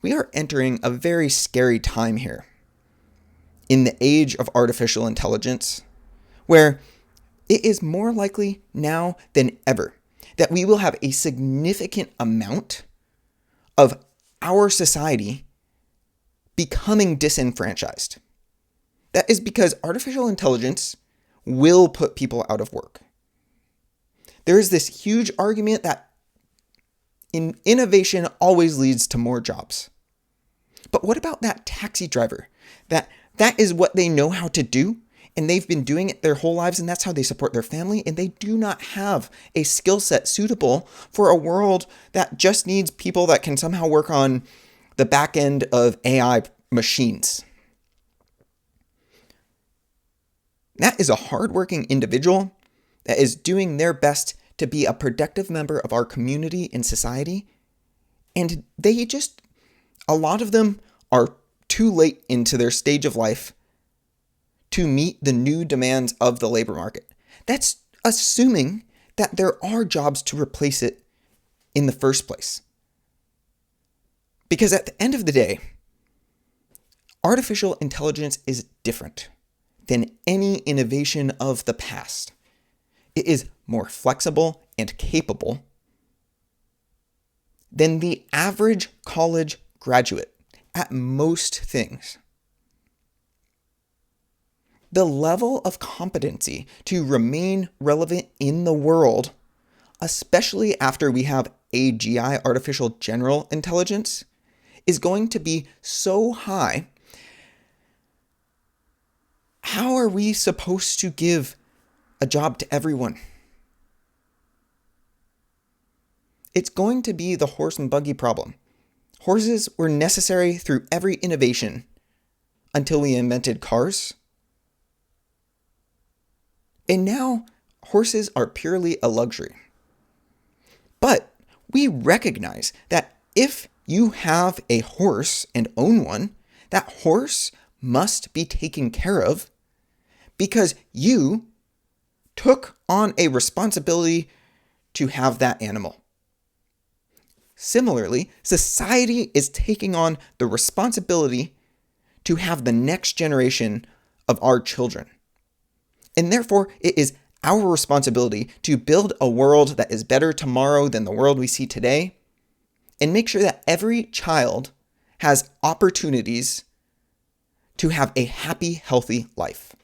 we are entering a very scary time here in the age of artificial intelligence, where it is more likely now than ever that we will have a significant amount of our society becoming disenfranchised. That is because artificial intelligence will put people out of work. There is this huge argument that innovation always leads to more jobs. But what about that taxi driver? That is what they know how to do, and they've been doing it their whole lives, and that's how they support their family, and they do not have a skill set suitable for a world that just needs people that can somehow work on the back end of AI machines. That is a hardworking individual that is doing their best to be a productive member of our community and society. And a lot of them are too late into their stage of life to meet the new demands of the labor market. That's assuming that there are jobs to replace it in the first place. Because at the end of the day, artificial intelligence is different than any innovation of the past. It is more flexible and capable than the average college graduate at most things. The level of competency to remain relevant in the world, especially after we have AGI, artificial general intelligence, is going to be so high. How are we supposed to give a job to everyone? It's going to be the horse and buggy problem. Horses were necessary through every innovation until we invented cars. And now horses are purely a luxury. But we recognize that if you have a horse and own one, that horse must be taken care of because you took on a responsibility to have that animal. Similarly, society is taking on the responsibility to have the next generation of our children. And therefore, it is our responsibility to build a world that is better tomorrow than the world we see today, and make sure that every child has opportunities to have a happy, healthy life.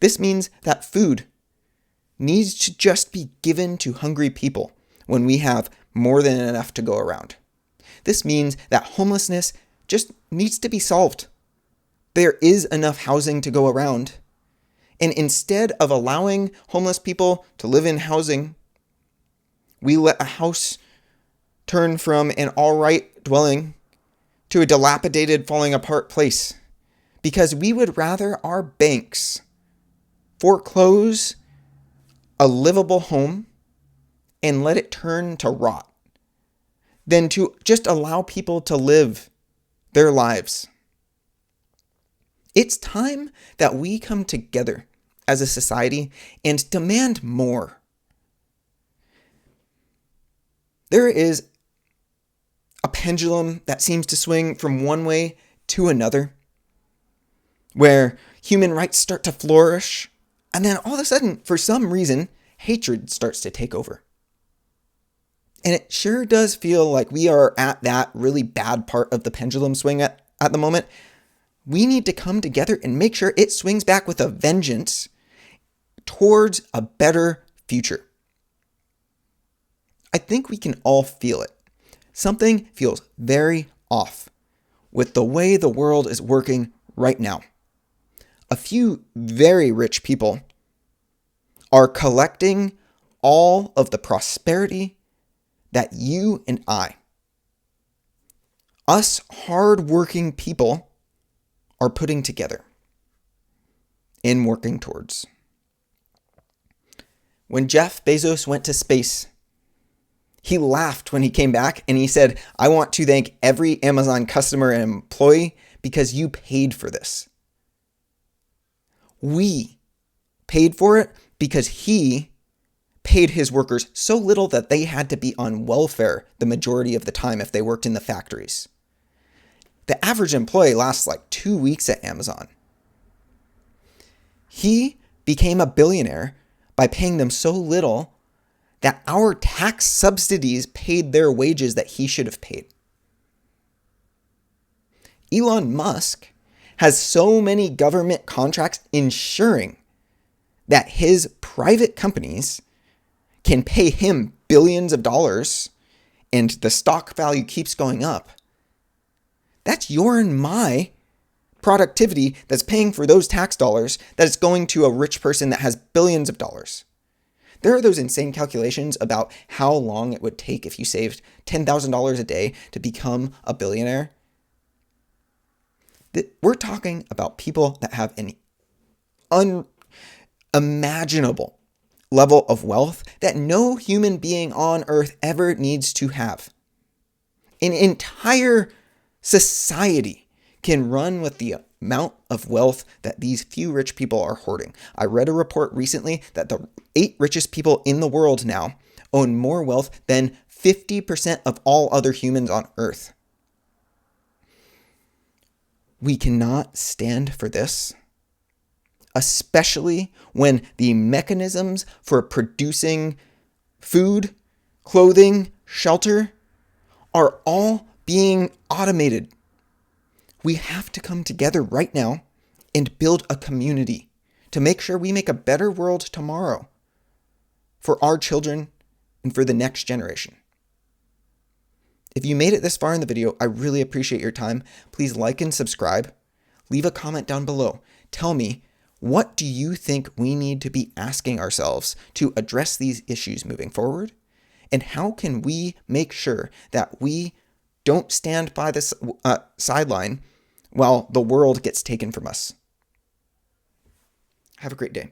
This means that food needs to just be given to hungry people when we have more than enough to go around. This means that homelessness just needs to be solved. There is enough housing to go around. And instead of allowing homeless people to live in housing, we let a house turn from an all right dwelling to a dilapidated, falling apart place. Because we would rather our banks foreclose a livable home and let it turn to rot than to just allow people to live their lives. It's time that we come together as a society and demand more. There is a pendulum that seems to swing from one way to another, where human rights start to flourish, and then all of a sudden, for some reason, hatred starts to take over. And it sure does feel like we are at that really bad part of the pendulum swing at the moment. We need to come together and make sure it swings back with a vengeance towards a better future. I think we can all feel it. Something feels very off with the way the world is working right now. A few very rich people are collecting all of the prosperity that you and us hardworking people, are putting together and working towards. When Jeff Bezos went to space, he laughed when he came back and he said, "I want to thank every Amazon customer and employee because you paid for this." We paid for it because he paid his workers so little that they had to be on welfare the majority of the time if they worked in the factories. The average employee lasts like 2 weeks at Amazon. He became a billionaire by paying them so little that our tax subsidies paid their wages that he should have paid. Elon Musk has so many government contracts ensuring that his private companies can pay him billions of dollars and the stock value keeps going up. That's your and my productivity that's paying for those tax dollars that is going to a rich person that has billions of dollars. There are those insane calculations about how long it would take if you saved $10,000 a day to become a billionaire. We're talking about people that have an unimaginable level of wealth that no human being on earth ever needs to have. An entire society can run with the amount of wealth that these few rich people are hoarding. I read a report recently that the 8 richest people in the world now own more wealth than 50% of all other humans on earth. We cannot stand for this, especially when the mechanisms for producing food, clothing, shelter are all being automated. We have to come together right now and build a community to make sure we make a better world tomorrow for our children and for the next generation. If you made it this far in the video, I really appreciate your time. Please like and subscribe. Leave a comment down below. Tell me, what do you think we need to be asking ourselves to address these issues moving forward? And how can we make sure that we don't stand by the sideline while the world gets taken from us? Have a great day.